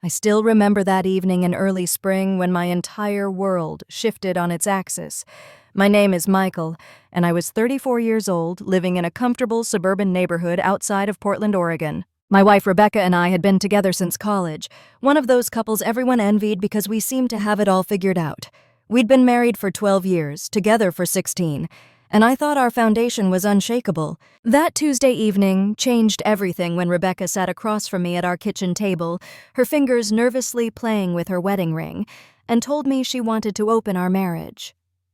I still remember that evening in early spring when my entire world shifted on its axis. My name is Michael, and I was 34 years old, living in a comfortable suburban neighborhood outside of Portland, Oregon. My wife Rebecca and I had been together since college, one of those couples everyone envied because we seemed to have it all figured out. We'd been married for 12 years, together for 16, and I thought our foundation was unshakable. That Tuesday evening changed everything when Rebecca sat across from me at our kitchen table, her fingers nervously playing with her wedding ring, and told me she wanted to open our marriage.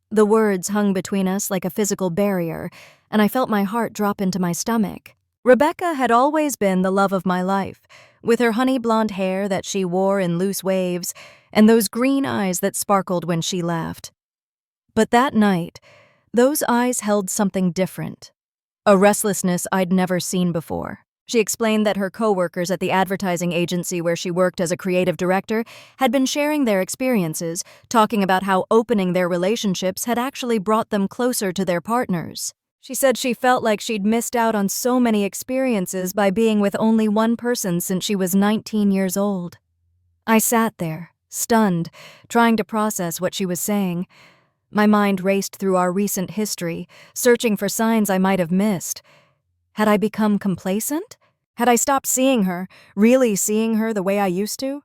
The words hung between us like a physical barrier, and I felt my heart drop into my stomach. Rebecca had always been the love of my life, with her honey blonde hair that she wore in loose waves and those green eyes that sparkled when she laughed. But that night, those eyes held something different, a restlessness I'd never seen before. She explained that her coworkers at the advertising agency where she worked as a creative director had been sharing their experiences, talking about how opening their relationships had actually brought them closer to their partners. She said she felt like she'd missed out on so many experiences by being with only one person since she was 19 years old. I sat there, stunned, trying to process what she was saying. My mind raced through our recent history, searching for signs I might have missed. Had I become complacent? Had I stopped seeing her, really seeing her the way I used to?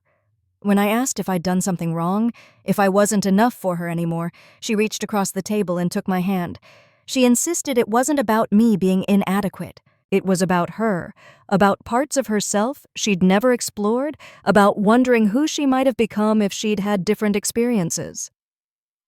When I asked if I'd done something wrong, if I wasn't enough for her anymore, she reached across the table and took my hand. She insisted it wasn't about me being inadequate. It was about her, about parts of herself she'd never explored, about wondering who she might have become if she'd had different experiences.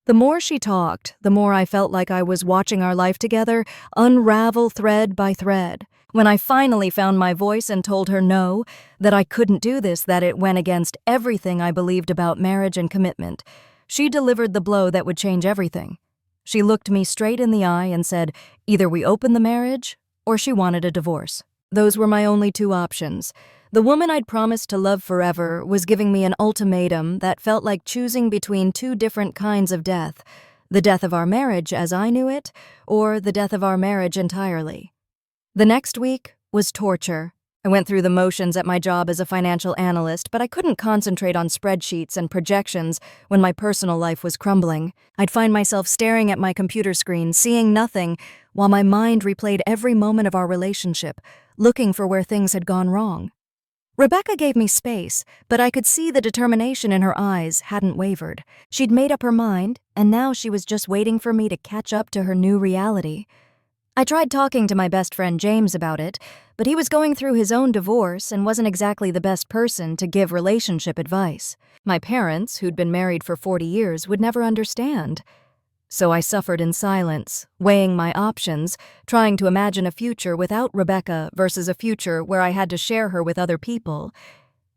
The more she talked, the more I felt like I was watching our life together unravel thread by thread. When I finally found my voice and told her no, that I couldn't do this, that it went against everything I believed about marriage and commitment, she delivered the blow that would change everything. She looked me straight in the eye and said, either we open the marriage, or she wanted a divorce. Those were my only two options. The woman I'd promised to love forever was giving me an ultimatum that felt like choosing between two different kinds of death, the death of our marriage as I knew it, or the death of our marriage entirely. The next week was torture. I went through the motions at my job as a financial analyst, but I couldn't concentrate on spreadsheets and projections when my personal life was crumbling. I'd find myself staring at my computer screen, seeing nothing, while my mind replayed every moment of our relationship, looking for where things had gone wrong. Rebecca gave me space, but I could see the determination in her eyes hadn't wavered. She'd made up her mind, and now she was just waiting for me to catch up to her new reality. I tried talking to my best friend James about it, but he was going through his own divorce and wasn't exactly the best person to give relationship advice. My parents, who'd been married for 40 years, would never understand. So I suffered in silence, weighing my options, trying to imagine a future without Rebecca versus a future where I had to share her with other people.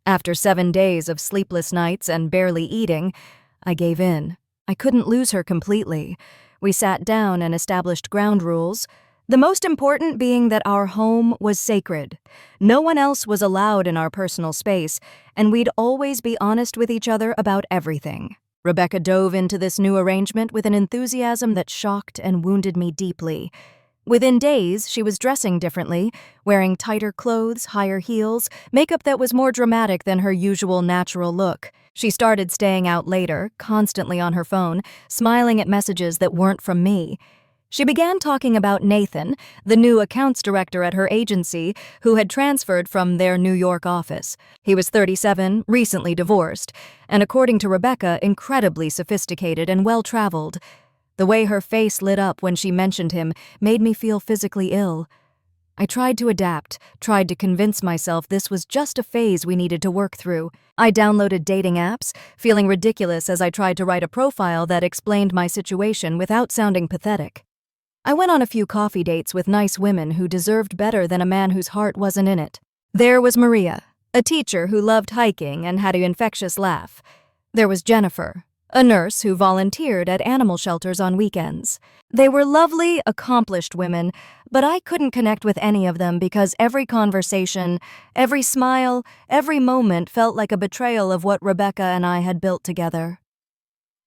After 7 days of sleepless nights and barely eating, I gave in. I couldn't lose her completely. We sat down and established ground rules, the most important being that our home was sacred. No one else was allowed in our personal space, and we'd always be honest with each other about everything. Rebecca dove into this new arrangement with an enthusiasm that shocked and wounded me deeply. Within days, she was dressing differently, wearing tighter clothes, higher heels, makeup that was more dramatic than her usual natural look. She started staying out later, constantly on her phone, smiling at messages that weren't from me. She began talking about Nathan, the new accounts director at her agency, who had transferred from their New York office. He was 37, recently divorced, and according to Rebecca, incredibly sophisticated and well-traveled. The way her face lit up when she mentioned him made me feel physically ill. I tried to adapt, tried to convince myself this was just a phase we needed to work through. I downloaded dating apps, feeling ridiculous as I tried to write a profile that explained my situation without sounding pathetic. I went on a few coffee dates with nice women who deserved better than a man whose heart wasn't in it. There was Maria, a teacher who loved hiking and had an infectious laugh. There was Jennifer, a nurse who volunteered at animal shelters on weekends. They were lovely, accomplished women, but I couldn't connect with any of them because every conversation, every smile, every moment felt like a betrayal of what Rebecca and I had built together.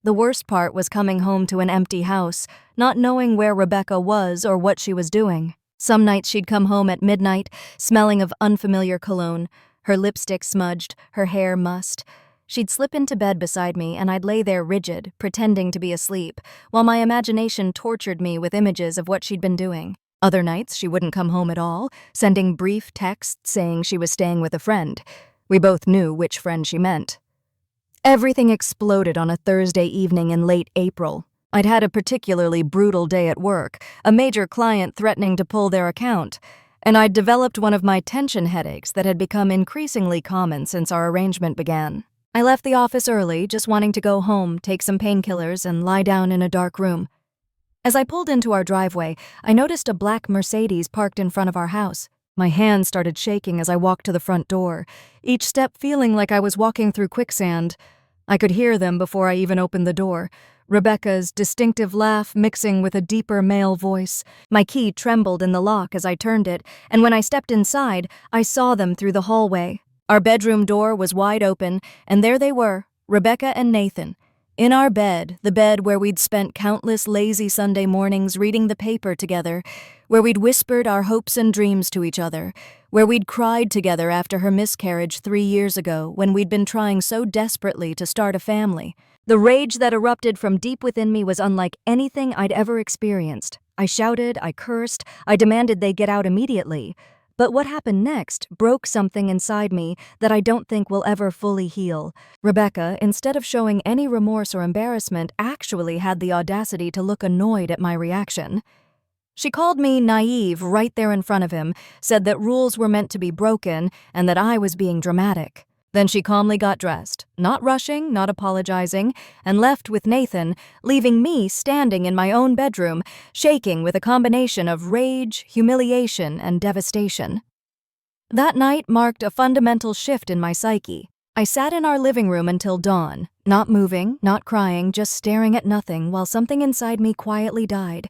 The worst part was coming home to an empty house, not knowing where Rebecca was or what she was doing. Some nights she'd come home at midnight, smelling of unfamiliar cologne, her lipstick smudged, her hair mussed. She'd slip into bed beside me, and I'd lay there rigid, pretending to be asleep, while my imagination tortured me with images of what she'd been doing. Other nights, she wouldn't come home at all, sending brief texts saying she was staying with a friend. We both knew which friend she meant. Everything exploded on a Thursday evening in late April. I'd had a particularly brutal day at work, a major client threatening to pull their account, and I'd developed one of my tension headaches that had become increasingly common since our arrangement began. I left the office early, just wanting to go home, take some painkillers, and lie down in a dark room. As I pulled into our driveway, I noticed a black Mercedes parked in front of our house. My hands started shaking as I walked to the front door, each step feeling like I was walking through quicksand. I could hear them before I even opened the door. Rebecca's distinctive laugh mixing with a deeper male voice. My key trembled in the lock as I turned it, and when I stepped inside, I saw them through the hallway. Our bedroom door was wide open, and there they were, Rebecca and Nathan. In our bed, the bed where we'd spent countless lazy Sunday mornings reading the paper together, where we'd whispered our hopes and dreams to each other, where we'd cried together after her miscarriage 3 years ago when we'd been trying so desperately to start a family. The rage that erupted from deep within me was unlike anything I'd ever experienced. I shouted, I cursed, I demanded they get out immediately. But what happened next broke something inside me that I don't think will ever fully heal. Rebecca, instead of showing any remorse or embarrassment, actually had the audacity to look annoyed at my reaction. She called me naive right there in front of him, said that rules were meant to be broken, and that I was being dramatic. Then she calmly got dressed, not rushing, not apologizing, and left with Nathan, leaving me standing in my own bedroom, shaking with a combination of rage, humiliation, and devastation. That night marked a fundamental shift in my psyche. I sat in our living room until dawn, not moving, not crying, just staring at nothing while something inside me quietly died.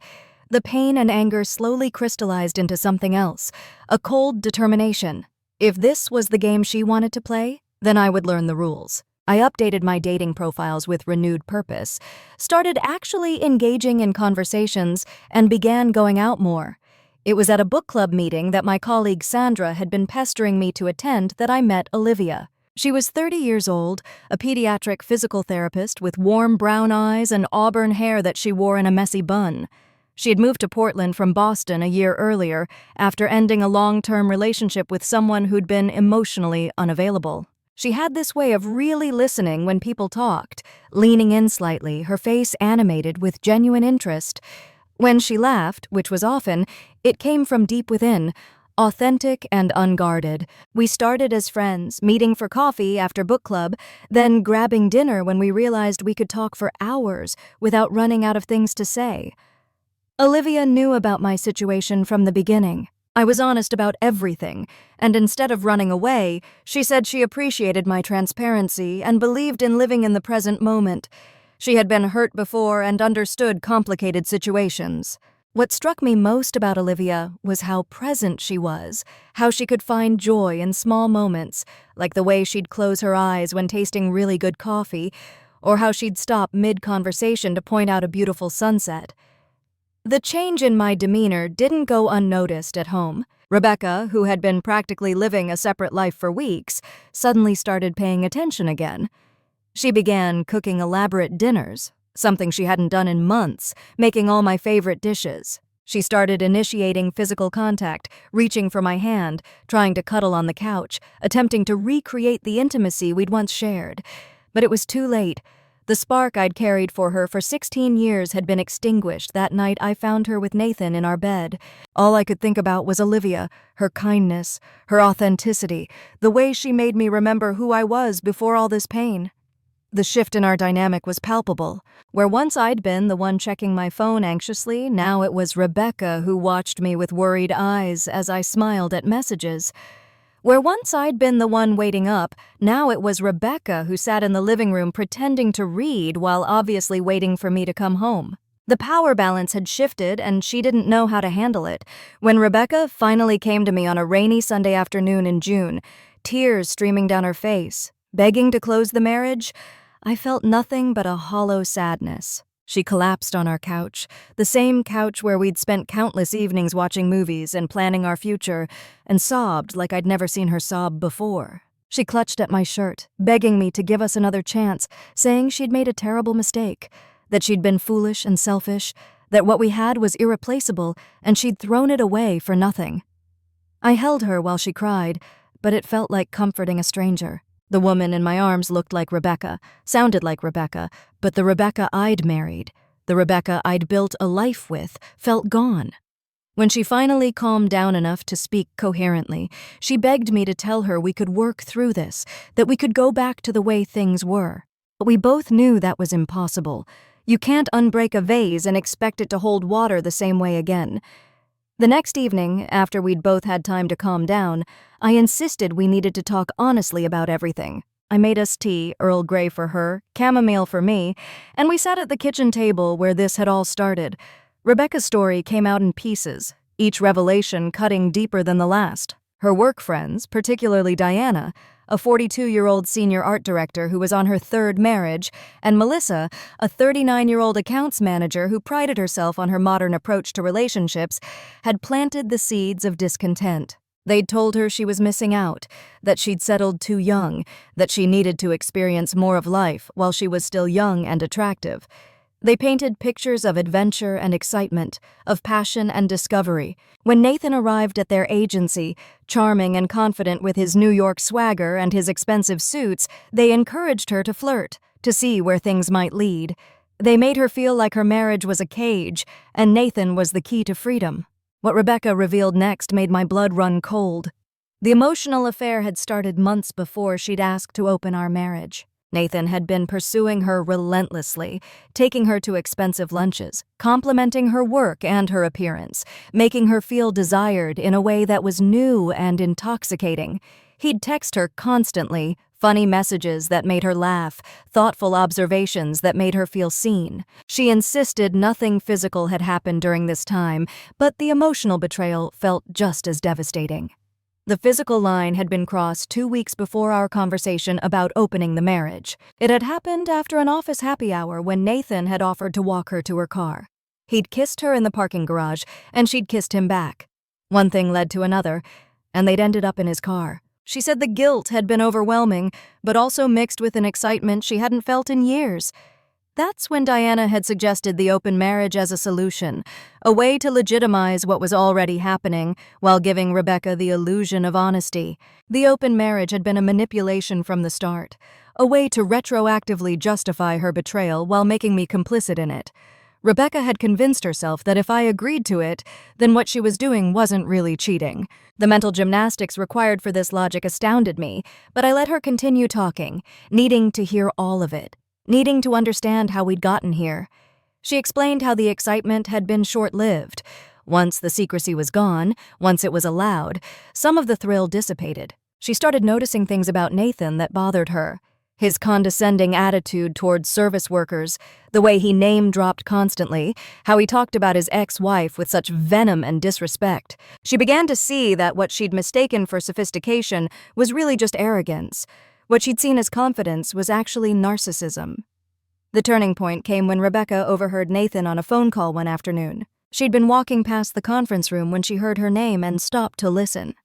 The pain and anger slowly crystallized into something else, a cold determination. If this was the game she wanted to play, then I would learn the rules. I updated my dating profiles with renewed purpose, started actually engaging in conversations, and began going out more. It was at a book club meeting that my colleague Sandra had been pestering me to attend that I met Olivia. She was 30 years old, a pediatric physical therapist with warm brown eyes and auburn hair that she wore in a messy bun. She had moved to Portland from Boston a year earlier after ending a long-term relationship with someone who'd been emotionally unavailable. She had this way of really listening when people talked, leaning in slightly, her face animated with genuine interest. When she laughed, which was often, it came from deep within, authentic and unguarded. We started as friends, meeting for coffee after book club, then grabbing dinner when we realized we could talk for hours without running out of things to say. Olivia knew about my situation from the beginning. I was honest about everything, and instead of running away, she said she appreciated my transparency and believed in living in the present moment. She had been hurt before and understood complicated situations. What struck me most about Olivia was how present she was, how she could find joy in small moments, like the way she'd close her eyes when tasting really good coffee, or how she'd stop mid-conversation to point out a beautiful sunset. The change in my demeanor didn't go unnoticed at home. Rebecca, who had been practically living a separate life for weeks, suddenly started paying attention again. She began cooking elaborate dinners, something she hadn't done in months, making all my favorite dishes. She started initiating physical contact, reaching for my hand, trying to cuddle on the couch, attempting to recreate the intimacy we'd once shared. But it was too late. The spark I'd carried for her for 16 years had been extinguished that night I found her with Nathan in our bed. All I could think about was Olivia, her kindness, her authenticity, the way she made me remember who I was before all this pain. The shift in our dynamic was palpable. Where once I'd been the one checking my phone anxiously, now it was Rebecca who watched me with worried eyes as I smiled at messages. Where once I'd been the one waiting up, now it was Rebecca who sat in the living room pretending to read while obviously waiting for me to come home. The power balance had shifted and she didn't know how to handle it. When Rebecca finally came to me on a rainy Sunday afternoon in June, tears streaming down her face, begging to close the marriage, I felt nothing but a hollow sadness. She collapsed on our couch, the same couch where we'd spent countless evenings watching movies and planning our future, and sobbed like I'd never seen her sob before. She clutched at my shirt, begging me to give us another chance, saying she'd made a terrible mistake, that she'd been foolish and selfish, that what we had was irreplaceable, and she'd thrown it away for nothing. I held her while she cried, but it felt like comforting a stranger. The woman in my arms looked like Rebecca, sounded like Rebecca, but the Rebecca I'd married, the Rebecca I'd built a life with, felt gone. When she finally calmed down enough to speak coherently, she begged me to tell her we could work through this, that we could go back to the way things were. But we both knew that was impossible. You can't unbreak a vase and expect it to hold water the same way again. The next evening, after we'd both had time to calm down, I insisted we needed to talk honestly about everything. I made us tea, Earl Grey for her, chamomile for me, and we sat at the kitchen table where this had all started. Rebecca's story came out in pieces, each revelation cutting deeper than the last. Her work friends, particularly Diana, a 42-year-old senior art director who was on her third marriage, and Melissa, a 39-year-old accounts manager who prided herself on her modern approach to relationships, had planted the seeds of discontent. They'd told her she was missing out, that she'd settled too young, that she needed to experience more of life while she was still young and attractive. They painted pictures of adventure and excitement, of passion and discovery. When Nathan arrived at their agency, charming and confident with his New York swagger and his expensive suits, they encouraged her to flirt, to see where things might lead. They made her feel like her marriage was a cage, and Nathan was the key to freedom. What Rebecca revealed next made my blood run cold. The emotional affair had started months before she'd asked to open our marriage. Nathan had been pursuing her relentlessly, taking her to expensive lunches, complimenting her work and her appearance, making her feel desired in a way that was new and intoxicating. He'd text her constantly, funny messages that made her laugh, thoughtful observations that made her feel seen. She insisted nothing physical had happened during this time, but the emotional betrayal felt just as devastating. The physical line had been crossed 2 weeks before our conversation about opening the marriage. It had happened after an office happy hour when Nathan had offered to walk her to her car. He'd kissed her in the parking garage, and she'd kissed him back. One thing led to another, and they'd ended up in his car. She said the guilt had been overwhelming, but also mixed with an excitement she hadn't felt in years. That's when Diana had suggested the open marriage as a solution, a way to legitimize what was already happening while giving Rebecca the illusion of honesty. The open marriage had been a manipulation from the start, a way to retroactively justify her betrayal while making me complicit in it. Rebecca had convinced herself that if I agreed to it, then what she was doing wasn't really cheating. The mental gymnastics required for this logic astounded me, but I let her continue talking, needing to hear all of it, needing to understand how we'd gotten here. She explained how the excitement had been short-lived. Once the secrecy was gone, once it was allowed, some of the thrill dissipated. She started noticing things about Nathan that bothered her. His condescending attitude towards service workers, the way he name-dropped constantly, how he talked about his ex-wife with such venom and disrespect. She began to see that what she'd mistaken for sophistication was really just arrogance. What she'd seen as confidence was actually narcissism. The turning point came when Rebecca overheard Nathan on a phone call one afternoon. She'd been walking past the conference room when she heard her name and stopped to listen.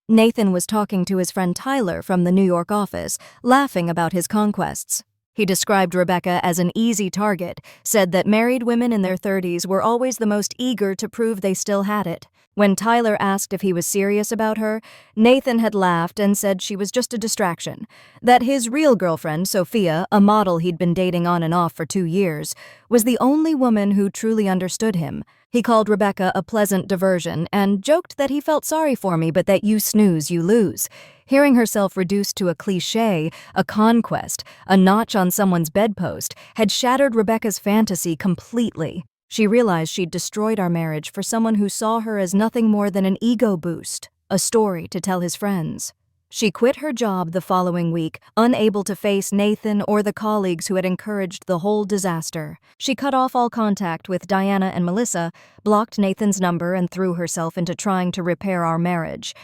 Nathan was talking to his friend Tyler from the New York office, laughing about his conquests. He described Rebecca as an easy target, said that married women in their 30s were always the most eager to prove they still had it. When Tyler asked if he was serious about her, Nathan had laughed and said she was just a distraction, that his real girlfriend, Sophia, a model he'd been dating on and off for 2 years, was the only woman who truly understood him. He called Rebecca a pleasant diversion and joked that he felt sorry for me but that you snooze, you lose. Hearing herself reduced to a cliché, a conquest, a notch on someone's bedpost, had shattered Rebecca's fantasy completely. She realized she'd destroyed our marriage for someone who saw her as nothing more than an ego boost, a story to tell his friends. She quit her job the following week, unable to face Nathan or the colleagues who had encouraged the whole disaster. She cut off all contact with Diana and Melissa, blocked Nathan's number, and threw herself into trying to repair our marriage.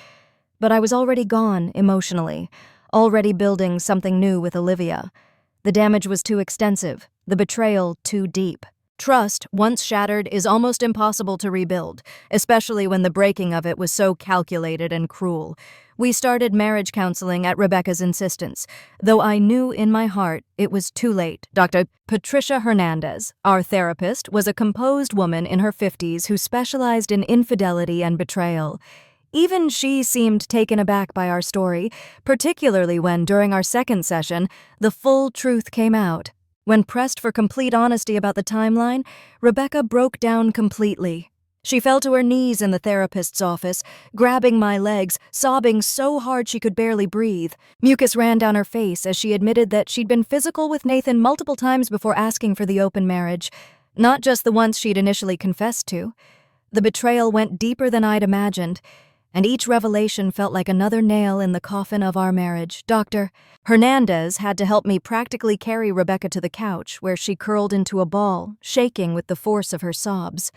But I was already gone emotionally, already building something new with Olivia. The damage was too extensive, the betrayal too deep. Trust, once shattered, is almost impossible to rebuild, especially when the breaking of it was so calculated and cruel. We started marriage counseling at Rebecca's insistence, though I knew in my heart it was too late. Dr. Patricia Hernandez, our therapist, was a composed woman in her 50s who specialized in infidelity and betrayal. Even she seemed taken aback by our story, particularly when, during our second session, the full truth came out. When pressed for complete honesty about the timeline, Rebecca broke down completely. She fell to her knees in the therapist's office, grabbing my legs, sobbing so hard she could barely breathe. Mucus ran down her face as she admitted that she'd been physical with Nathan multiple times before asking for the open marriage, not just the ones she'd initially confessed to. The betrayal went deeper than I'd imagined, and each revelation felt like another nail in the coffin of our marriage. Dr. Hernandez had to help me practically carry Rebecca to the couch, where she curled into a ball, shaking with the force of her sobs.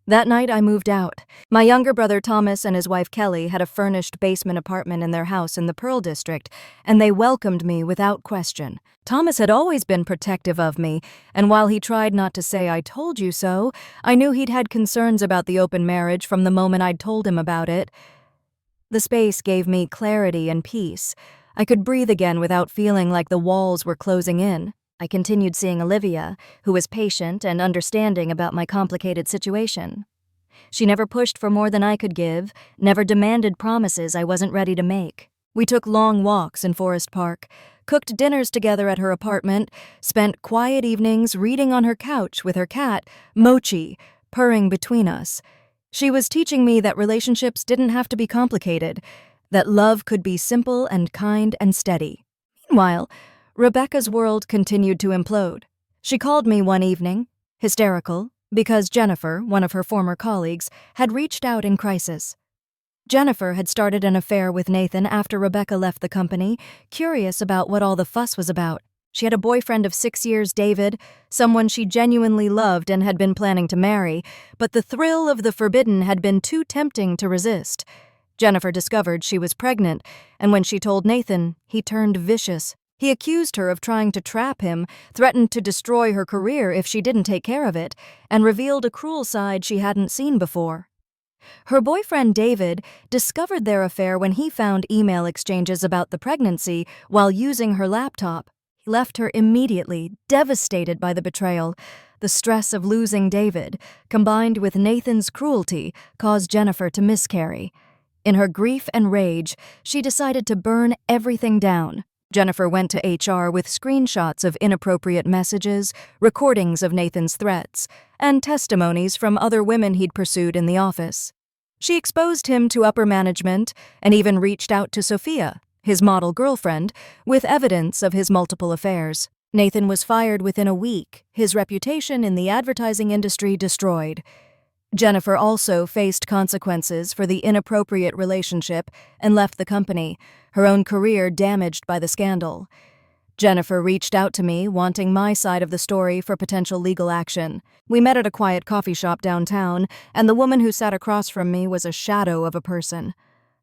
That night, I moved out. My younger brother Thomas and his wife Kelly had a furnished basement apartment in their house in the Pearl District, and they welcomed me without question. Thomas had always been protective of me, and while he tried not to say "I told you so," I knew he'd had concerns about the open marriage from the moment I'd told him about it. The space gave me clarity and peace. I could breathe again without feeling like the walls were closing in. I continued seeing Olivia, who was patient and understanding about my complicated situation. She never pushed for more than I could give, never demanded promises I wasn't ready to make. We took long walks in Forest Park, cooked dinners together at her apartment, spent quiet evenings reading on her couch with her cat, Mochi, purring between us. She was teaching me that relationships didn't have to be complicated, that love could be simple and kind and steady. Meanwhile, Rebecca's world continued to implode. She called me one evening, hysterical, because Jennifer, one of her former colleagues, had reached out in crisis. Jennifer had started an affair with Nathan after Rebecca left the company, curious about what all the fuss was about. She had a boyfriend of 6 years, David, someone she genuinely loved and had been planning to marry, but the thrill of the forbidden had been too tempting to resist. Jennifer discovered she was pregnant, and when she told Nathan, he turned vicious. He accused her of trying to trap him, threatened to destroy her career if she didn't take care of it, and revealed a cruel side she hadn't seen before. Her boyfriend, David, discovered their affair when he found email exchanges about the pregnancy while using her laptop. He left her immediately, devastated by the betrayal. The stress of losing David, combined with Nathan's cruelty, caused Jennifer to miscarry. In her grief and rage, she decided to burn everything down. Jennifer went to HR with screenshots of inappropriate messages, recordings of Nathan's threats, and testimonies from other women he'd pursued in the office. She exposed him to upper management and even reached out to Sophia, his model girlfriend, with evidence of his multiple affairs. Nathan was fired within a week, his reputation in the advertising industry destroyed. Jennifer also faced consequences for the inappropriate relationship and left the company, her own career damaged by the scandal. Jennifer reached out to me, wanting my side of the story for potential legal action. We met at a quiet coffee shop downtown, and the woman who sat across from me was a shadow of a person.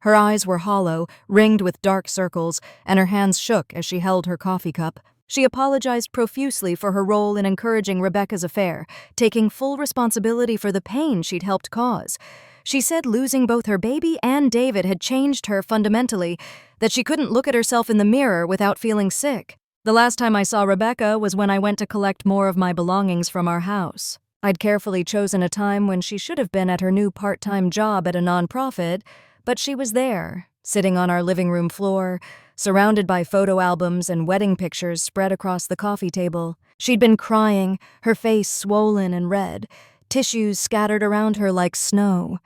Her eyes were hollow, ringed with dark circles, and her hands shook as she held her coffee cup. She apologized profusely for her role in encouraging Rebecca's affair, taking full responsibility for the pain she'd helped cause. She said losing both her baby and David had changed her fundamentally, that she couldn't look at herself in the mirror without feeling sick. The last time I saw Rebecca was when I went to collect more of my belongings from our house. I'd carefully chosen a time when she should have been at her new part-time job at a nonprofit, but she was there, sitting on our living room floor, surrounded by photo albums and wedding pictures spread across the coffee table. She'd been crying, her face swollen and red, tissues scattered around her like snow.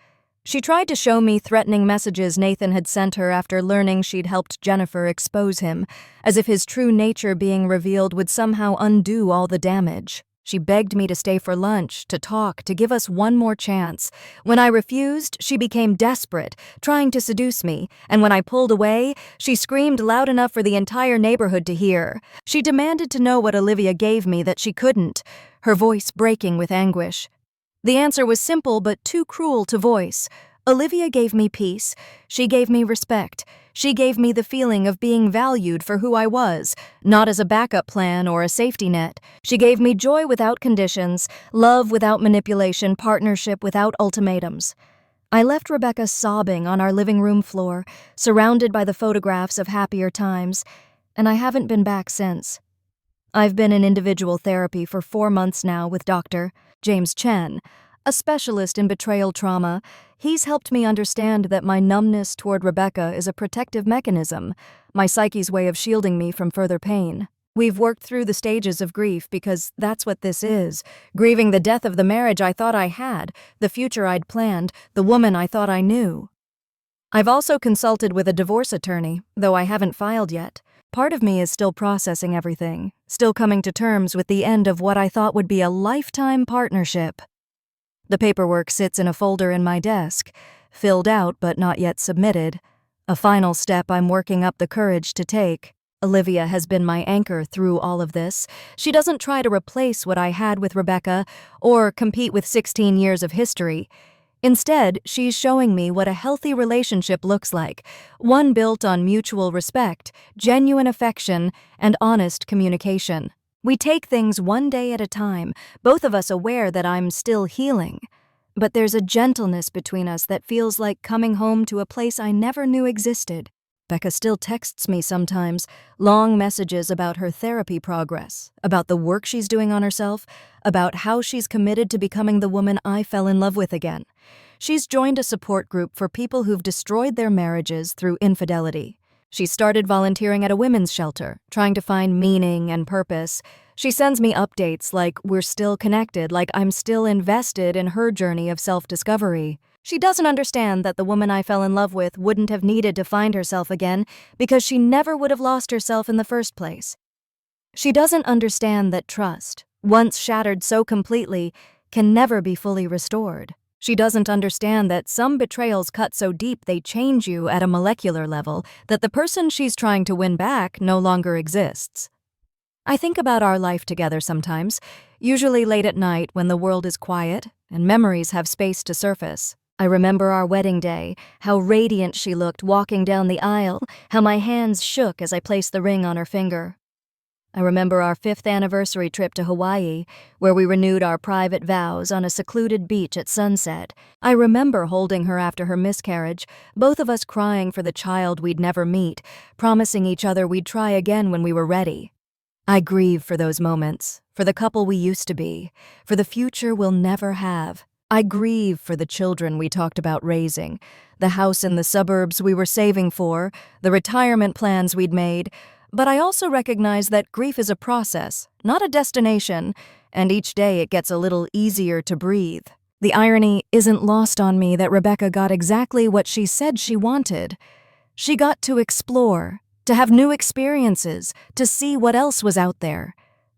She tried to show me threatening messages Nathan had sent her after learning she'd helped Jennifer expose him, as if his true nature being revealed would somehow undo all the damage. She begged me to stay for lunch, to talk, to give us one more chance. When I refused, she became desperate, trying to seduce me, and when I pulled away, she screamed loud enough for the entire neighborhood to hear. She demanded to know what Olivia gave me that she couldn't, her voice breaking with anguish. The answer was simple but too cruel to voice. Olivia gave me peace. She gave me respect. She gave me the feeling of being valued for who I was, not as a backup plan or a safety net. She gave me joy without conditions, love without manipulation, partnership without ultimatums. I left Rebecca sobbing on our living room floor, surrounded by the photographs of happier times, and I haven't been back since. I've been in individual therapy for 4 months now with Dr. James Chen, a specialist in betrayal trauma. He's helped me understand that my numbness toward Rebecca is a protective mechanism, my psyche's way of shielding me from further pain. We've worked through the stages of grief because that's what this is, grieving the death of the marriage I thought I had, the future I'd planned, the woman I thought I knew. I've also consulted with a divorce attorney, though I haven't filed yet. Part of me is still processing everything, still coming to terms with the end of what I thought would be a lifetime partnership. The paperwork sits in a folder in my desk, filled out but not yet submitted. A final step I'm working up the courage to take. Olivia has been my anchor through all of this. She doesn't try to replace what I had with Rebecca or compete with 16 years of history. Instead, she's showing me what a healthy relationship looks like, one built on mutual respect, genuine affection, and honest communication. We take things one day at a time, both of us aware that I'm still healing. But there's a gentleness between us that feels like coming home to a place I never knew existed. Becca still texts me sometimes, long messages about her therapy progress, about the work she's doing on herself, about how she's committed to becoming the woman I fell in love with again. She's joined a support group for people who've destroyed their marriages through infidelity. She started volunteering at a women's shelter, trying to find meaning and purpose. She sends me updates like we're still connected, like I'm still invested in her journey of self-discovery. She doesn't understand that the woman I fell in love with wouldn't have needed to find herself again because she never would have lost herself in the first place. She doesn't understand that trust, once shattered so completely, can never be fully restored. She doesn't understand that some betrayals cut so deep they change you at a molecular level that the person she's trying to win back no longer exists. I think about our life together sometimes, usually late at night when the world is quiet and memories have space to surface. I remember our wedding day, how radiant she looked walking down the aisle, how my hands shook as I placed the ring on her finger. I remember our 5th anniversary trip to Hawaii, where we renewed our private vows on a secluded beach at sunset. I remember holding her after her miscarriage, both of us crying for the child we'd never meet, promising each other we'd try again when we were ready. I grieve for those moments, for the couple we used to be, for the future we'll never have. I grieve for the children we talked about raising, the house in the suburbs we were saving for, the retirement plans we'd made. But I also recognize that grief is a process, not a destination, and each day it gets a little easier to breathe. The irony isn't lost on me that Rebecca got exactly what she said she wanted. She got to explore, to have new experiences, to see what else was out there.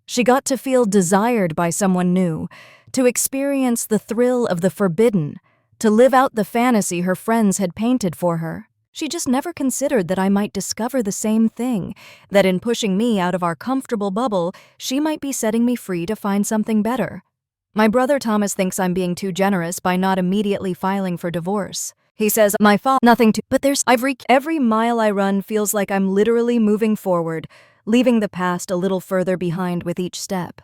She got to feel desired by someone new, to experience the thrill of the forbidden, to live out the fantasy her friends had painted for her. She just never considered that I might discover the same thing, that in pushing me out of our comfortable bubble, she might be setting me free to find something better. My brother Thomas thinks I'm being too generous by not immediately filing for divorce. He says, my fault, nothing to, but every mile I run feels like I'm literally moving forward, leaving the past a little further behind with each step.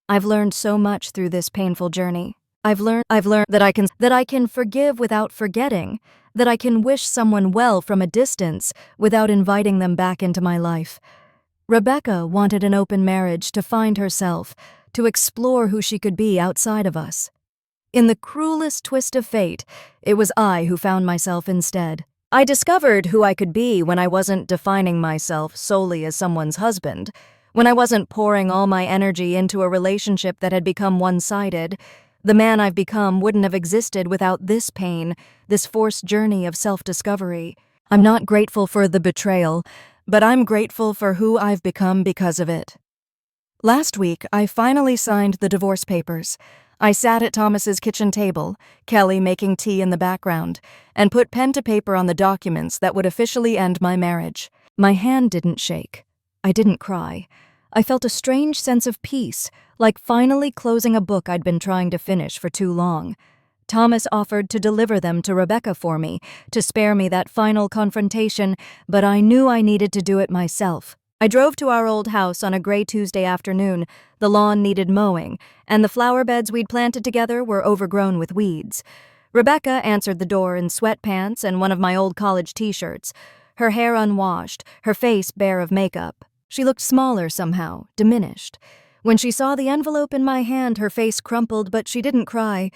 I've learned so much through this painful journey. I've learned that I can forgive without forgetting, that I can wish someone well from a distance without inviting them back into my life. Rebecca wanted an open marriage to find herself, to explore who she could be outside of us. In the cruelest twist of fate, it was I who found myself instead. I discovered who I could be when I wasn't defining myself solely as someone's husband, when I wasn't pouring all my energy into a relationship that had become one-sided. The man I've become wouldn't have existed without this pain, this forced journey of self-discovery. I'm not grateful for the betrayal, but I'm grateful for who I've become because of it. Last week, I finally signed the divorce papers. I sat at Thomas's kitchen table, Kelly making tea in the background, and put pen to paper on the documents that would officially end my marriage. My hand didn't shake. I didn't cry. I felt a strange sense of peace, like finally closing a book I'd been trying to finish for too long. Thomas offered to deliver them to Rebecca for me, to spare me that final confrontation, but I knew I needed to do it myself. I drove to our old house on a gray Tuesday afternoon. The lawn needed mowing, and the flower beds we'd planted together were overgrown with weeds. Rebecca answered the door in sweatpants and one of my old college t-shirts, her hair unwashed, her face bare of makeup. She looked smaller somehow, diminished. When she saw the envelope in my hand, her face crumpled, but she didn't cry.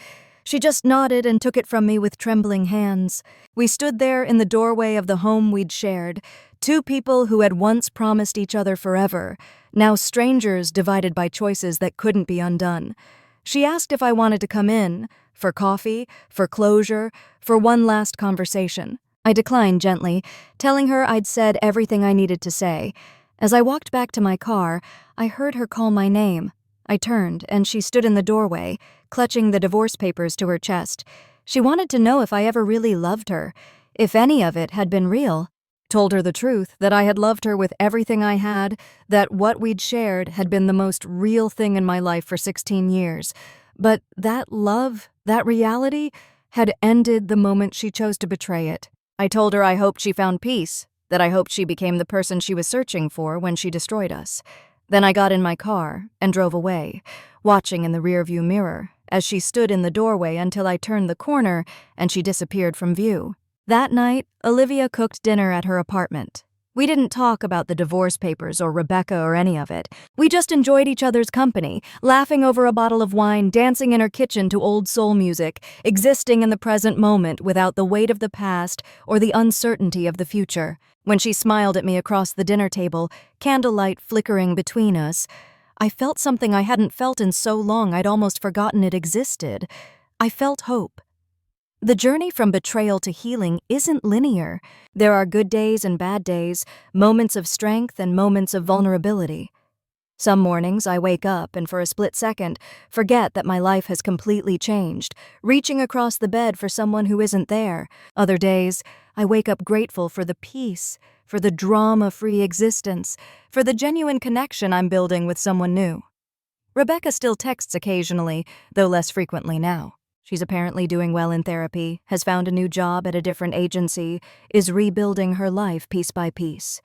She just nodded and took it from me with trembling hands. We stood there in the doorway of the home we'd shared, two people who had once promised each other forever, now strangers divided by choices that couldn't be undone. She asked if I wanted to come in, for coffee, for closure, for one last conversation. I declined gently, telling her I'd said everything I needed to say. As I walked back to my car, I heard her call my name. I turned, and she stood in the doorway, clutching the divorce papers to her chest. She wanted to know if I ever really loved her, if any of it had been real. Told her the truth, that I had loved her with everything I had, that what we'd shared had been the most real thing in my life for 16 years. But that love, that reality, had ended the moment she chose to betray it. I told her I hoped she found peace, that I hoped she became the person she was searching for when she destroyed us. Then I got in my car and drove away, watching in the rearview mirror as she stood in the doorway until I turned the corner and she disappeared from view. That night, Olivia cooked dinner at her apartment. We didn't talk about the divorce papers or Rebecca or any of it. We just enjoyed each other's company, laughing over a bottle of wine, dancing in her kitchen to old soul music, existing in the present moment without the weight of the past or the uncertainty of the future. When she smiled at me across the dinner table, candlelight flickering between us, I felt something I hadn't felt in so long I'd almost forgotten it existed. I felt hope. The journey from betrayal to healing isn't linear. There are good days and bad days, moments of strength and moments of vulnerability. Some mornings I wake up and for a split second forget that my life has completely changed, reaching across the bed for someone who isn't there. Other days, I wake up grateful for the peace, for the drama-free existence, for the genuine connection I'm building with someone new. Rebecca still texts occasionally, though less frequently now. She's apparently doing well in therapy, has found a new job at a different agency, is rebuilding her life piece by piece.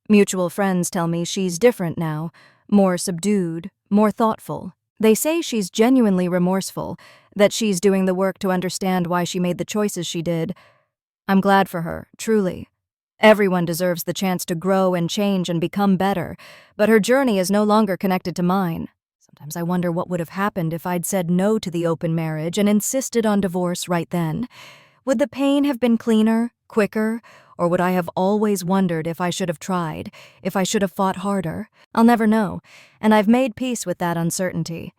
Mutual friends tell me she's different now, more subdued, more thoughtful. They say she's genuinely remorseful, that she's doing the work to understand why she made the choices she did. I'm glad for her, truly. Everyone deserves the chance to grow and change and become better, but her journey is no longer connected to mine. Sometimes I wonder what would have happened if I'd said no to the open marriage and insisted on divorce right then. Would the pain have been cleaner, quicker, or would I have always wondered if I should have tried, if I should have fought harder? I'll never know, and I've made peace with that uncertainty.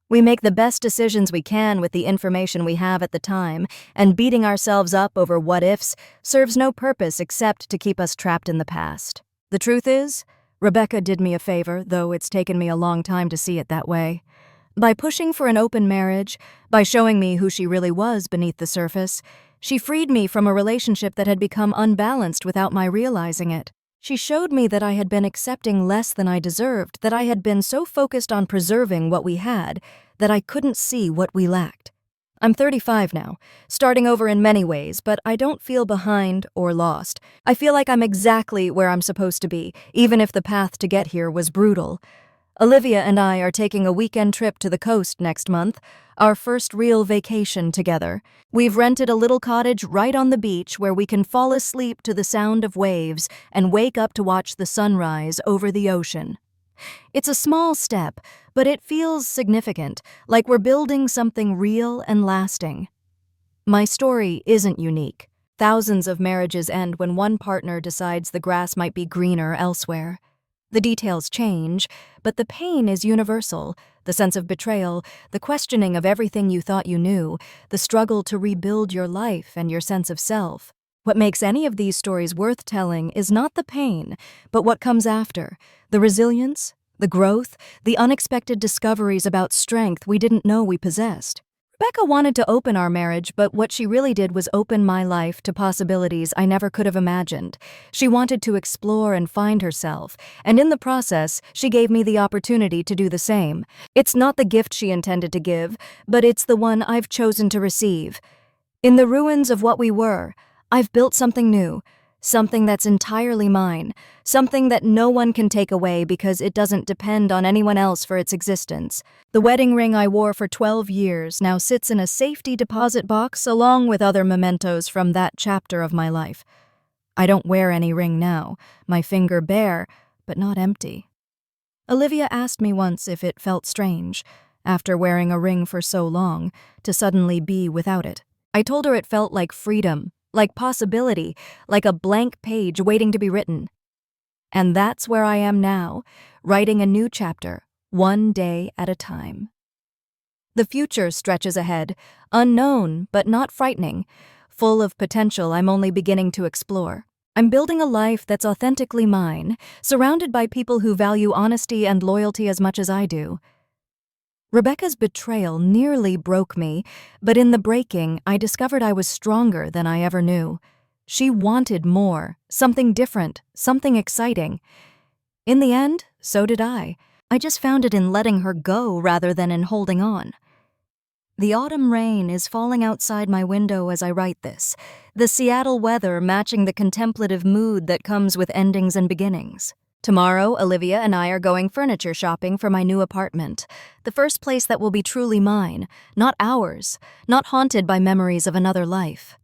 We make the best decisions we can with the information we have at the time, and beating ourselves up over what-ifs serves no purpose except to keep us trapped in the past. The truth is, Rebecca did me a favor, though it's taken me a long time to see it that way. By pushing for an open marriage, by showing me who she really was beneath the surface, she freed me from a relationship that had become unbalanced without my realizing it. She showed me that I had been accepting less than I deserved, that I had been so focused on preserving what we had that I couldn't see what we lacked. I'm 35 now, starting over in many ways, but I don't feel behind or lost. I feel like I'm exactly where I'm supposed to be, even if the path to get here was brutal. Olivia and I are taking a weekend trip to the coast next month, our first real vacation together. We've rented a little cottage right on the beach where we can fall asleep to the sound of waves and wake up to watch the sunrise over the ocean. It's a small step, but it feels significant, like we're building something real and lasting. My story isn't unique. Thousands of marriages end when one partner decides the grass might be greener elsewhere. The details change, but the pain is universal. The sense of betrayal, the questioning of everything you thought you knew, the struggle to rebuild your life and your sense of self. What makes any of these stories worth telling is not the pain, but what comes after, the resilience, the growth, the unexpected discoveries about strength we didn't know we possessed. Rebecca wanted to open our marriage, but what she really did was open my life to possibilities I never could have imagined. She wanted to explore and find herself, and in the process, she gave me the opportunity to do the same. It's not the gift she intended to give, but it's the one I've chosen to receive. In the ruins of what we were, I've built something new, something that's entirely mine, something that no one can take away because it doesn't depend on anyone else for its existence. The wedding ring I wore for 12 years now sits in a safety deposit box along with other mementos from that chapter of my life. I don't wear any ring now, my finger bare, but not empty. Olivia asked me once if it felt strange, after wearing a ring for so long, to suddenly be without it. I told her it felt like freedom, like possibility, like a blank page waiting to be written. And that's where I am now, writing a new chapter, one day at a time. The future stretches ahead, unknown but not frightening, full of potential I'm only beginning to explore. I'm building a life that's authentically mine, surrounded by people who value honesty and loyalty as much as I do. Rebecca's betrayal nearly broke me, but in the breaking, I discovered I was stronger than I ever knew. She wanted more, something different, something exciting. In the end, so did I. I just found it in letting her go rather than in holding on. The autumn rain is falling outside my window as I write this, the Seattle weather matching the contemplative mood that comes with endings and beginnings. Tomorrow, Olivia and I are going furniture shopping for my new apartment, the first place that will be truly mine, not ours, not haunted by memories of another life.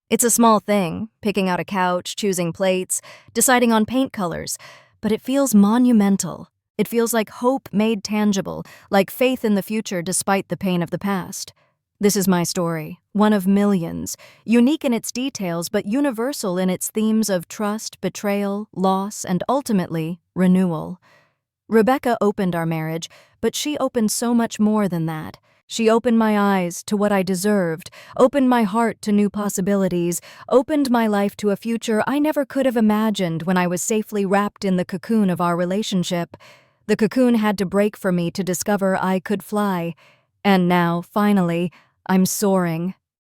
It's a small thing, picking out a couch, choosing plates, deciding on paint colors, but it feels monumental. It feels like hope made tangible, like faith in the future despite the pain of the past. This is my story, one of millions, unique in its details but universal in its themes of trust, betrayal, loss, and ultimately, renewal. Rebecca opened our marriage, but she opened so much more than that. She opened my eyes to what I deserved, opened my heart to new possibilities, opened my life to a future I never could have imagined when I was safely wrapped in the cocoon of our relationship. The cocoon had to break for me to discover I could fly. And now, finally, I'm soaring,